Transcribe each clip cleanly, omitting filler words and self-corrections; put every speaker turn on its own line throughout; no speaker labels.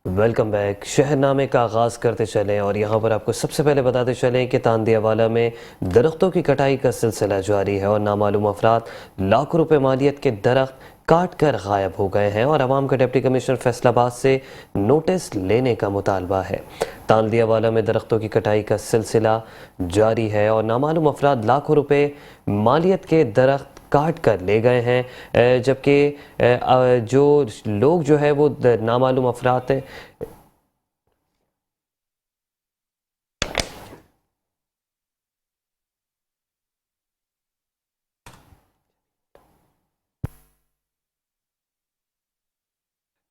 Welcome back. شہر نامے کا آغاز کرتے چلیں اور یہاں پر آپ کو سب سے پہلے بتاتے چلیں کہ تاندیا والا میں درختوں کی کٹائی کا سلسلہ جاری ہے اور نامعلوم افراد لاکھوں روپے مالیت کے درخت کاٹ کر غائب ہو گئے ہیں اور عوام کا ڈپٹی کمشنر فیصل آباد سے نوٹس لینے کا مطالبہ ہے۔ تاندیا والا میں درختوں کی کٹائی کا سلسلہ جاری ہے اور نامعلوم افراد لاکھوں روپے مالیت کے درخت کاٹ کر لے گئے ہیں، جبکہ جو لوگ جو ہے وہ نامعلوم افراد ہیں۔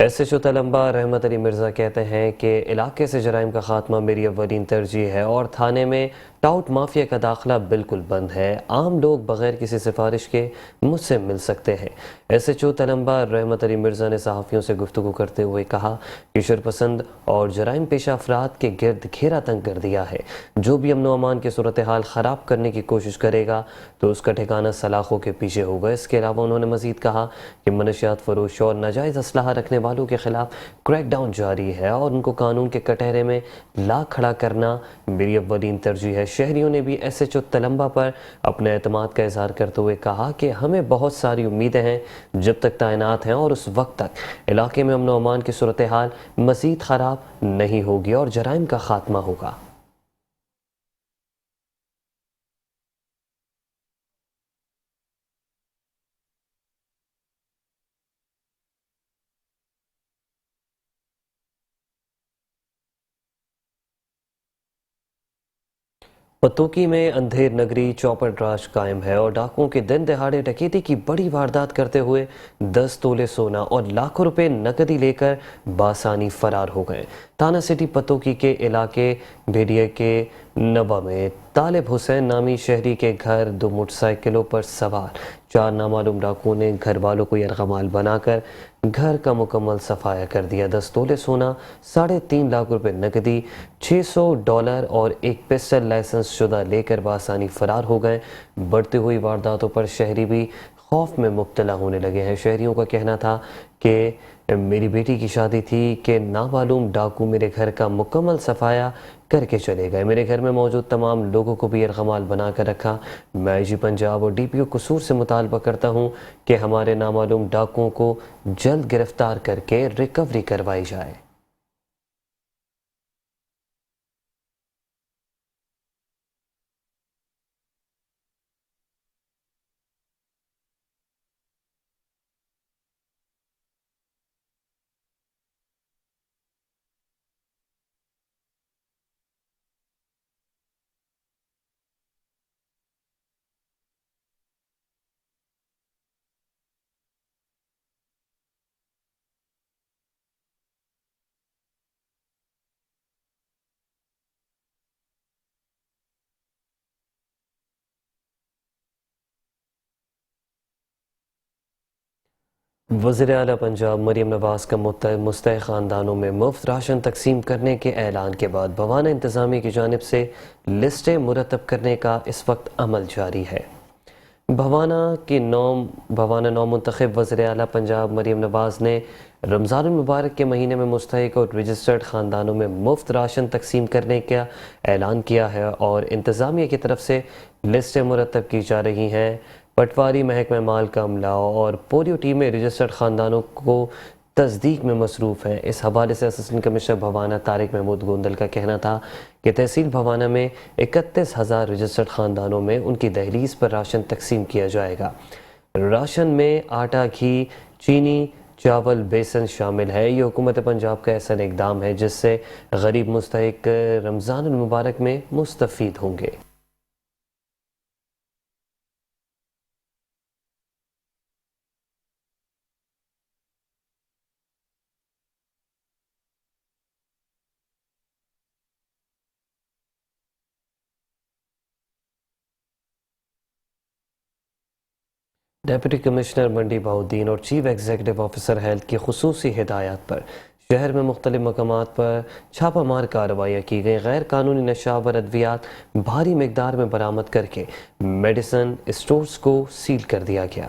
ایس ایچ او تلمبہ رحمت علی مرزا کہتے ہیں کہ علاقے سے جرائم کا خاتمہ میری اولین ترجیح ہے اور تھانے میں ٹاؤٹ مافیا کا داخلہ بالکل بند ہے۔ عام لوگ بغیر کسی سفارش کے مجھ سے مل سکتے ہیں۔ ایس ایچ او تلمبہ رحمت علی مرزا نے صحافیوں سے گفتگو کرتے ہوئے کہا کہ شرپسند اور جرائم پیشہ افراد کے گرد گھیرا تنگ کر دیا ہے۔ جو بھی امن و امان کی صورتحال خراب کرنے کی کوشش کرے گا تو اس کا ٹھکانہ سلاخوں کے پیچھے ہوگا۔ اس کے علاوہ انہوں نے مزید کہا کہ منشیات فروش اور ناجائز اسلحہ رکھنے والوں کے خلاف کریک ڈاؤن جاری ہے اور ان کو قانون کے کٹہرے میں لا کھڑا کرنا میری اولین ترجیح ہے۔ شہریوں نے بھی ایس ایچ او تلمبہ پر اپنے اعتماد کا اظہار کرتے ہوئے کہا کہ ہمیں بہت ساری امیدیں ہیں جب تک تعینات ہیں اور اس وقت تک علاقے میں امن و امان کی صورتحال مزید خراب نہیں ہوگی اور جرائم کا خاتمہ ہوگا۔ پتوکی میں اندھیر نگری چوپڑ راج قائم ہے اور ڈاکوؤں کے دن دہاڑے ڈکیتی کی بڑی واردات کرتے ہوئے 10 تولے سونا اور لاکھوں روپے نقدی لے کر بآسانی فرار ہو گئے۔ تھانہ سٹی پتوکی کے علاقے بھیڑیے کے نبا میں طالب حسین نامی شہری کے گھر 2 موٹر سائیکلوں پر سوار 4 نامعلوم ڈاکوؤں نے گھر والوں کو یرغمال بنا کر گھر کا مکمل صفایا کر دیا۔ 10 تولے سونا، 3.5 لاکھ روپے نقدی، $600 اور ایک پسٹل لائسنس شدہ لے کر بآسانی فرار ہو گئے۔ بڑھتی ہوئی وارداتوں پر شہری بھی خوف میں مبتلا ہونے لگے ہیں۔ شہریوں کا کہنا تھا کہ میری بیٹی کی شادی تھی کہ نامعلوم ڈاکو میرے گھر کا مکمل صفایا کر کے چلے گئے۔ میرے گھر میں موجود تمام لوگوں کو بھی یرغمال بنا کر رکھا۔ میں آئی جی پنجاب اور ڈی پی او قصور سے مطالبہ کرتا ہوں کہ ہمارے نامعلوم ڈاکوؤں کو جلد گرفتار کر کے ریکوری کروائی جائے۔ وزیر اعلیٰ پنجاب مریم نواز کا مستحق خاندانوں میں مفت راشن تقسیم کرنے کے اعلان کے بعد بھوانہ انتظامیہ کی جانب سے لسٹیں مرتب کرنے کا اس وقت عمل جاری ہے۔ بھوانہ نو منتخب وزیر اعلیٰ پنجاب مریم نواز نے رمضان المبارک کے مہینے میں مستحق اور رجسٹرڈ خاندانوں میں مفت راشن تقسیم کرنے کا اعلان کیا ہے اور انتظامیہ کی طرف سے لسٹیں مرتب کی جا رہی ہیں۔ پٹواری محکمہ مال کا عملہ اور پولیو ٹیمیں رجسٹرڈ خاندانوں کو تصدیق میں مصروف ہیں۔ اس حوالے سے اسسٹنٹ کمشنر بھوانہ طارق محمود گوندل کا کہنا تھا کہ تحصیل بھوانہ میں 31,000 رجسٹرڈ خاندانوں میں ان کی دہلیز پر راشن تقسیم کیا جائے گا۔ راشن میں آٹا، گھی، چینی، چاول، بیسن شامل ہے۔ یہ حکومت پنجاب کا ایسا اقدام ہے جس سے غریب مستحق رمضان المبارک میں مستفید ہوں گے۔ ڈپٹی کمشنر منڈی بہاؤالدین اور چیف ایگزیکٹو آفیسر ہیلتھ کی خصوصی ہدایات پر شہر میں مختلف مقامات پر چھاپہ مار کارروائیاں کی گئیں۔ غیر قانونی نشاب اور ادویات بھاری مقدار میں برآمد کر کے میڈیسن اسٹورز کو سیل کر دیا گیا۔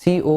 CO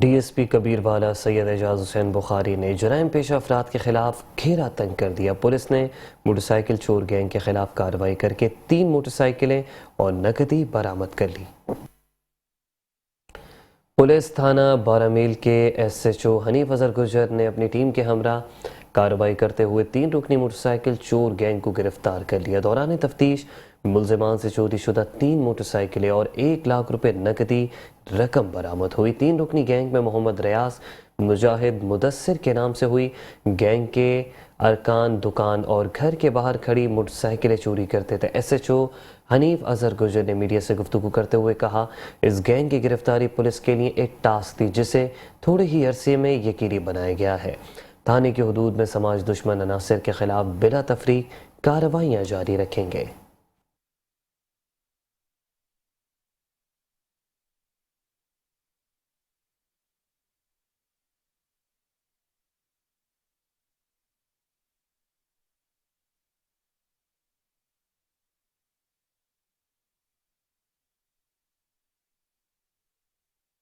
ڈی ایس پی کبیر والا سید اعجاز حسین بخاری نے جرائم پیشہ افراد کے خلاف گھیرا تنگ کر دیا۔ پولیس نے موٹر سائیکل چور گینگ کے خلاف کارروائی کر کے 3 موٹر سائیکلیں اور نقدی برآمد کر لی۔ پولیس تھانہ 12 میل کے S H O Hanif Azhar Gujjar نے اپنی ٹیم کے ہمراہ کارروائی کرتے ہوئے 3 رکنی موٹر سائیکل چور گینگ کو گرفتار کر لیا۔ دوران تفتیش ملزمان سے چوری شدہ 3 موٹر سائیکلیں اور 1 لاکھ روپے نقدی رقم برآمد ہوئی۔ 3 رکنی گینگ میں محمد ریاض، مجاہد، مدثر کے نام سے ہوئی۔ گینگ کے ارکان دکان اور گھر کے باہر کھڑی موٹر سائیکلیں چوری کرتے تھے۔ S H O Hanif Azhar Gujjar نے میڈیا سے گفتگو کرتے ہوئے کہا، اس گینگ کی گرفتاری پولیس کے لیے ایک ٹاسک تھی جسے تھوڑے ہی عرصے میں یقینی بنایا گیا ہے۔ تھانے کی حدود میں سماج دشمن عناصر کے خلاف بلا تفریق کارروائیاں جاری رکھیں گے۔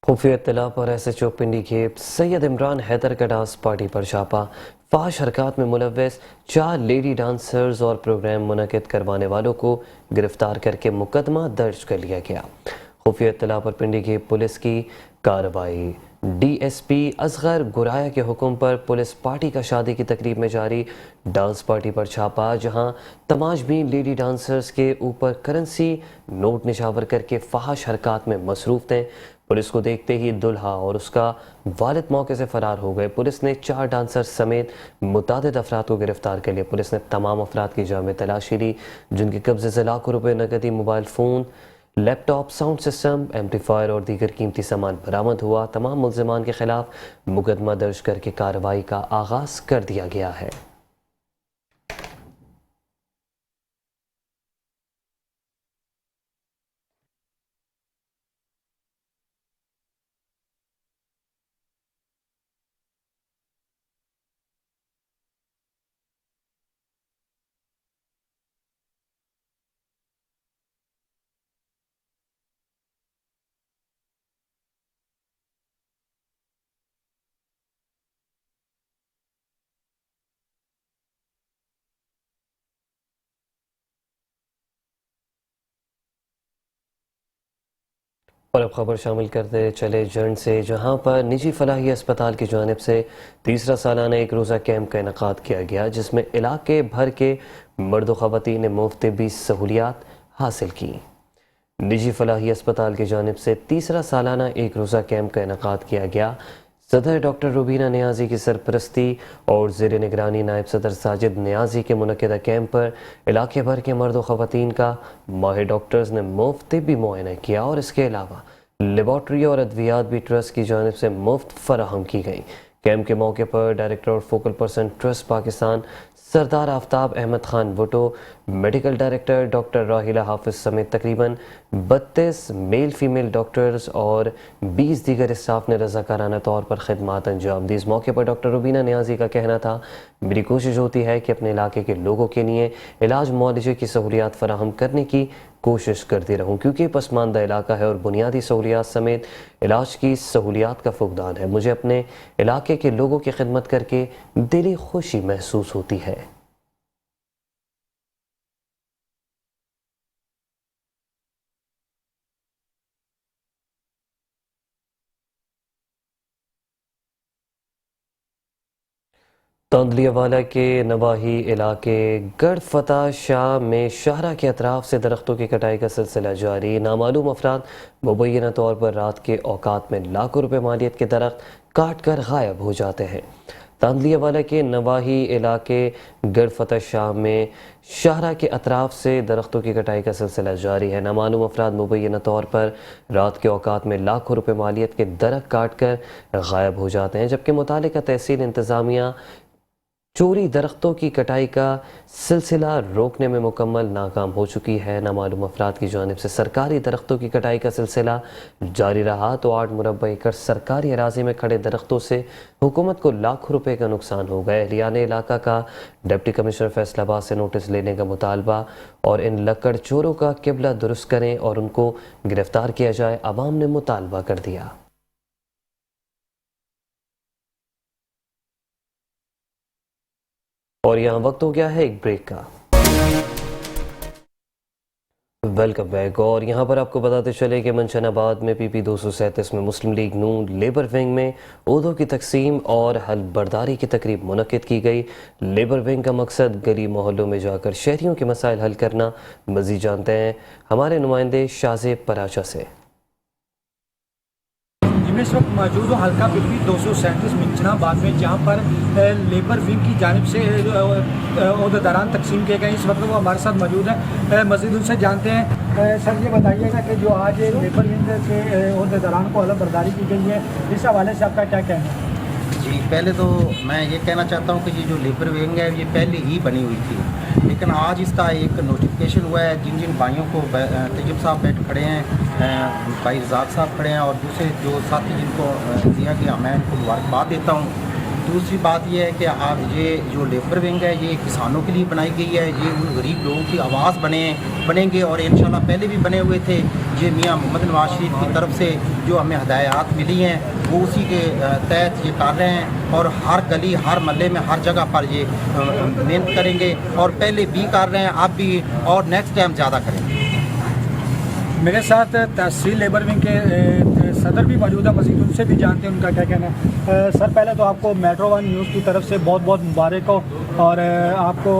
خفیہ اطلاع پر ایس ایچ او پنڈی کھیپ سید عمران حیدر کا ڈانس پارٹی پر چھاپا۔ فحش حرکات میں ملوث 4 لیڈی ڈانسرز اور پروگرام منعقد کروانے والوں کو گرفتار کر کے مقدمہ درج کر لیا گیا۔ خفیہ اطلاع پر پنڈی کھیپ پولیس کی کارروائی۔ ڈی ایس پی اصغر گرایا کے حکم پر پولیس پارٹی کا شادی کی تقریب میں جاری ڈانس پارٹی پر چھاپا، جہاں تماش بین لیڈی ڈانسرز کے اوپر کرنسی نوٹ نشاور کر کے فحش حرکات میں مصروف تھے۔ پولیس کو دیکھتے ہی دلہا اور اس کا والد موقع سے فرار ہو گئے۔ پولیس نے 4 ڈانسر سمیت متعدد افراد کو گرفتار کر لیا۔ پولیس نے تمام افراد کی جامع تلاشی لی، جن کے قبضے سے لاکھوں روپے نقدی، موبائل فون، لیپ ٹاپ، ساؤنڈ سسٹم، ایمپلیفائر اور دیگر قیمتی سامان برآمد ہوا۔ تمام ملزمان کے خلاف مقدمہ درج کر کے کارروائی کا آغاز کر دیا گیا ہے۔ اور اب خبر شامل کرتے چلے جرن سے، جہاں پر نجی فلاحی اسپتال کی جانب سے تیسرا سالانہ ایک روزہ کیمپ کا انعقاد کیا گیا، جس میں علاقے بھر کے مرد و خواتین نے مفت طبی سہولیات حاصل کی۔ نجی فلاحی اسپتال کی جانب سے تیسرا سالانہ ایک روزہ کیمپ کا انعقاد کیا گیا۔ صدر ڈاکٹر روبینہ نیازی کی سرپرستی اور زیر نگرانی نائب صدر ساجد نیازی کے منعقدہ کیمپ پر علاقے بھر کے مرد و خواتین کا ماہر ڈاکٹرز نے مفت طبی معائنہ کیا، اور اس کے علاوہ لیبارٹری اور ادویات بھی ٹرسٹ کی جانب سے مفت فراہم کی گئیں۔ کیمپ کے موقع پر ڈائریکٹر اور focal person trust Pakistan Sardar Aftab Ahmad Khan Bhutto, medical director doctor Raheela Hafiz سمیت تقریباً 32 میل فیمیل ڈاکٹرز اور 20 دیگر اسٹاف نے رضاکارانہ طور پر خدمات انجام دی۔ اس موقع پر ڈاکٹر روبینہ نیازی کا کہنا تھا، میری کوشش ہوتی ہے کہ اپنے علاقے کے لوگوں کے لیے علاج معالجے کی سہولیات فراہم کرنے کی کوشش کرتی رہوں، کیونکہ پسماندہ علاقہ ہے اور بنیادی سہولیات سمیت علاج کی سہولیات کا فقدان ہے۔ مجھے اپنے علاقے کے لوگوں کی خدمت کر کے دلی خوشی محسوس ہوتی ہے۔ تاندلیہ والا کے نواحی علاقے گڑھ فتح شاہ میں شاہراہ کے اطراف سے درختوں کی کٹائی کا سلسلہ جاری۔ نامعلوم افراد مبینہ طور پر رات کے اوقات میں لاکھوں روپے مالیت کے درخت کاٹ کر غائب ہو جاتے ہیں۔ تاندلیہ والا کے نواحی علاقے گڑھ فتح شاہ میں شاہراہ کے اطراف سے درختوں کی کٹائی کا سلسلہ جاری ہے۔ نامعلوم افراد مبینہ طور پر رات کے اوقات میں لاکھوں روپے مالیت کے درخت کاٹ کر غائب ہو جاتے ہیں، جبکہ متعلقہ تحصیل انتظامیہ چوری درختوں کی کٹائی کا سلسلہ روکنے میں مکمل ناکام ہو چکی ہے۔ نامعلوم افراد کی جانب سے سرکاری درختوں کی کٹائی کا سلسلہ جاری رہا تو 8 مربع ایکڑ سرکاری اراضی میں کھڑے درختوں سے حکومت کو لاکھوں روپے کا نقصان ہو گیا۔ اہلیان علاقہ کا ڈپٹی کمشنر فیصل آباد سے نوٹس لینے کا مطالبہ اور ان لکڑ چوروں کا قبلہ درست کریں اور ان کو گرفتار کیا جائے، عوام نے مطالبہ کر دیا۔ اور یہاں وقت ہو گیا ہے ایک بریک کا۔ Welcome back. اور یہاں پر آپ کو بتاتے چلے کہ منشن آباد میں PP 237 میں مسلم لیگ نون لیبر ونگ میں عہدوں کی تقسیم اور حلف برداری کی تقریب منعقد کی گئی۔ لیبر ونگ کا مقصد گلی محلوں میں جا کر شہریوں کے مسائل حل کرنا۔ مزید جانتے ہیں ہمارے نمائندے شازیب پراچا سے۔
میں اس وقت موجود ہوں حلقہ PP 237 منشن آباد میں، جہاں پر لیبر ونگ کی جانب سے عہدیداران تقسیم کیے گئے۔ اس وقت وہ ہمارے ساتھ موجود ہیں، مزید ان سے جانتے ہیں۔ سر یہ بتائیے گا کہ جو آج لیبر ونگ کے عہدیداران کو حلف برداری کی گئی ہے، اس حوالے سے آپ کا کیا کہنا ہے؟
جی، پہلے تو میں یہ کہنا چاہتا ہوں کہ یہ جو لیبر ونگ ہے یہ پہلے ہی بنی ہوئی تھی، لیکن آج اس کا ایک نوٹیفکیشن ہوا ہے۔ جن بھائیوں کو طیب صاحب بیٹھ کھڑے ہیں، بھائی رزاق صاحب کھڑے ہیں، اور دوسرے جو ساتھی جن کو دیا گیا میں ان کو مبارکباد دیتا ہوں۔ دوسری بات یہ ہے کہ آپ یہ جو لیبر ونگ ہے یہ کسانوں کے لیے بنائی گئی ہے، یہ ان غریب لوگوں کی آواز بنیں گے، اور انشاءاللہ پہلے بھی بنے ہوئے تھے۔ یہ میاں محمد نواز شریف کی طرف سے جو ہمیں ہدایات ملی ہیں وہ اسی کے تحت یہ کر رہے ہیں، اور ہر گلی ہر محلے میں ہر جگہ پر یہ محنت کریں گے، اور پہلے بھی کر رہے ہیں اب بھی، اور نیکسٹ ٹائم زیادہ کریں گے۔
میرے ساتھ تحصیل لیبر ونگ کے صدر بھی موجود ہے، مزید ان سے بھی جانتے ہیں ان کا کیا کہنا ہے۔ سر پہلے تو آپ کو میٹرو ون نیوز کی طرف سے بہت بہت مبارک ہو، اور آپ کو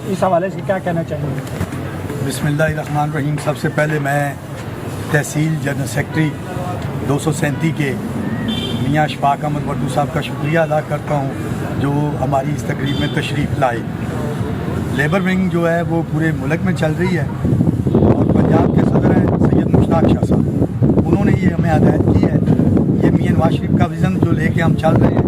اس حوالے سے کیا کہنا چاہیں گے؟
بسم اللہ الرحمن الرحیم۔ سب سے پہلے میں تحصیل جنرل سیکرٹری 237 کے میاں اشفاق احمد وردو صاحب کا شکریہ ادا کرتا ہوں جو ہماری اس تقریب میں تشریف لائے۔ لیبر ونگ جو ہے وہ پورے ملک میں چل رہی ہے، اور پنجاب کے صدر ہیں سید مشتاق شاہ صاحب، انہوں نے یہ ہمیں ہدایت کی ہے۔ یہ میاں نواز شریف کا ویژن جو لے کے ہم چل رہے ہیں،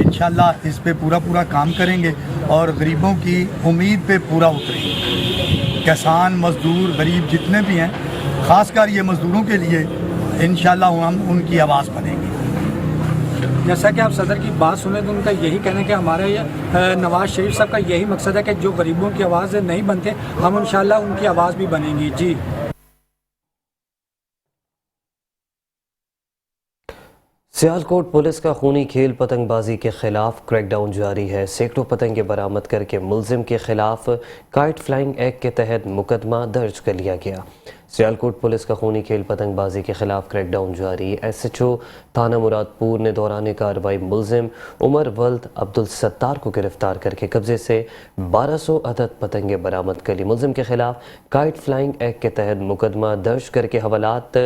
انشاءاللہ اس پہ پورا کام کریں گے، اور غریبوں کی امید پہ پورا اتریں گے۔ کسان، مزدور، غریب جتنے بھی ہیں، خاص کر یہ مزدوروں کے لیے انشاءاللہ ہم ان کی آواز بنیں گے۔
جیسا کہ آپ صدر کی بات سنیں تو ان کا یہی کہنا ہے کہ ہمارے نواز شریف صاحب کا یہی مقصد ہے کہ جو غریبوں کی آواز نہیں بنتے، ہم انشاءاللہ ان کی آواز بھی بنیں گی۔ جی،
سیالکوٹ پولیس کا خونی کھیل پتنگ بازی کے خلاف کریک ڈاؤن جاری ہے۔ سینکڑوں پتنگیں برآمد کر کے ملزم کے خلاف کائٹ فلائنگ ایکٹ کے تحت مقدمہ درج کر لیا گیا۔ سیالکوٹ پولیس کا خونی کھیل پتنگ بازی کے خلاف کریک ڈاؤن جاری۔ SHO تھانہ مراد پور نے دوران کارروائی ملزم عمر ولد عبدالستار کو گرفتار کر کے قبضے سے 1200 عدد پتنگیں برآمد کر لی۔ ملزم کے خلاف کائٹ فلائنگ ایکٹ کے تحت مقدمہ درج کر کے حوالات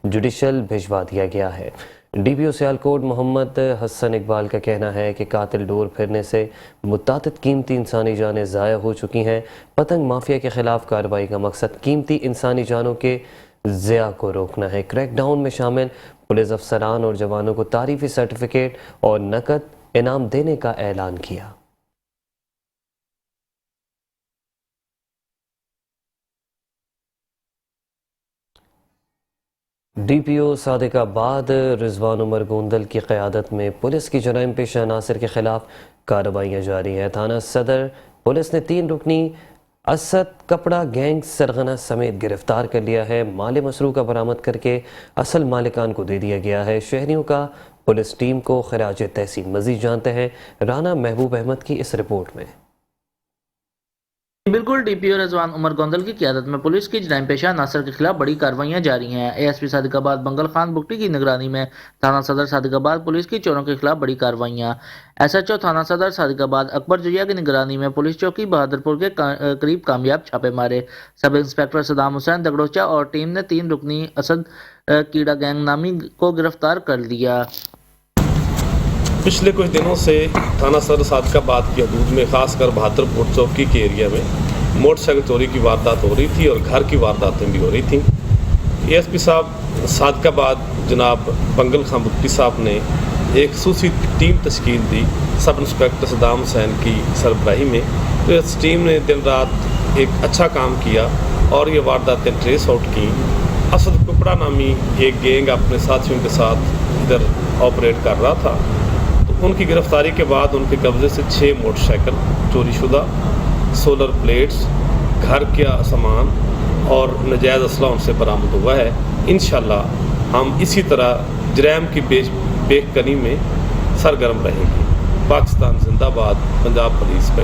جوڈیشل بھجوا دیا گیا ہے۔ DPO سیالکوٹ محمد حسن اقبال کا کہنا ہے کہ قاتل ڈور پھرنے سے متعدد قیمتی انسانی جانیں ضائع ہو چکی ہیں۔ پتنگ مافیا کے خلاف کارروائی کا مقصد قیمتی انسانی جانوں کے ضیاع کو روکنا ہے۔ کریک ڈاؤن میں شامل پولیس افسران اور جوانوں کو تعریفی سرٹیفکیٹ اور نقد انعام دینے کا اعلان کیا۔ DPO صادق آباد رضوان عمر گوندل کی قیادت میں پولیس کی جرائم پیشہ عناصر کے خلاف کارروائیاں جاری ہیں۔ تھانہ صدر پولیس نے 3 رکنی اسد کپڑا گینگ سرغنہ سمیت گرفتار کر لیا ہے۔ مال مسروقہ برآمد کر کے اصل مالکان کو دے دیا گیا ہے۔ شہریوں کا پولیس ٹیم کو خراج تحسین۔ مزید جانتے ہیں رانا محبوب احمد کی اس رپورٹ میں۔
بالکل DPO رضوان عمر گوندل کی قیادت میں پولیس کی جرائم پیشہ عناصر کے خلاف بڑی کارروائیاں جاری ہیں۔ ASP صادق آباد بنگل خان بگٹی کی نگرانی میں تھانہ صدر صادق آباد پولیس کی چوروں کے خلاف بڑی کارروائیاں۔ SHO تھانہ صدر صادق آباد اکبر جویا کی نگرانی میں پولیس چوکی بہادرپور کے قریب کامیاب چھاپے مارے۔ سب انسپیکٹر صدام حسین دگڑوچا اور ٹیم نے 3 رکنی اسد کیڑا گینگ نامی کو گرفتار کر لیا۔
پچھلے کچھ دنوں سے تھانہ صدر صادق آباد کی حدود میں خاص کر بہادرپور چوکی کے ایریا میں موٹر سائیکل چوری کی واردات ہو رہی تھی اور گھر کی وارداتیں بھی ہو رہی تھیں۔ ASP صاحب صادق آباد جناب بنگل خان بگٹی صاحب نے ایک خصوصی ٹیم تشکیل دی سب انسپیکٹر صدام حسین کی سربراہی میں۔ تو اس ٹیم نے دن رات ایک اچھا کام کیا اور یہ وارداتیں ٹریس آؤٹ کیں۔ اسد کپڑا نامی ایک گینگ اپنے ساتھیوں کے ساتھ ادھر آپریٹ کر رہا تھا، تو ان کی گرفتاری کے بعد ان کے قبضے سے 6 موٹر سائیکل چوری شدہ، سولر پلیٹس، گھر کا سامان اور ناجائز اسلحہ ان سے برآمد ہوا ہے۔ انشاءاللہ ہم اسی طرح جرائم کی بیک کنی میں سرگرم رہیں گے۔ پاکستان زندہ باد، پنجاب پولیس کا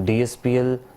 DSPL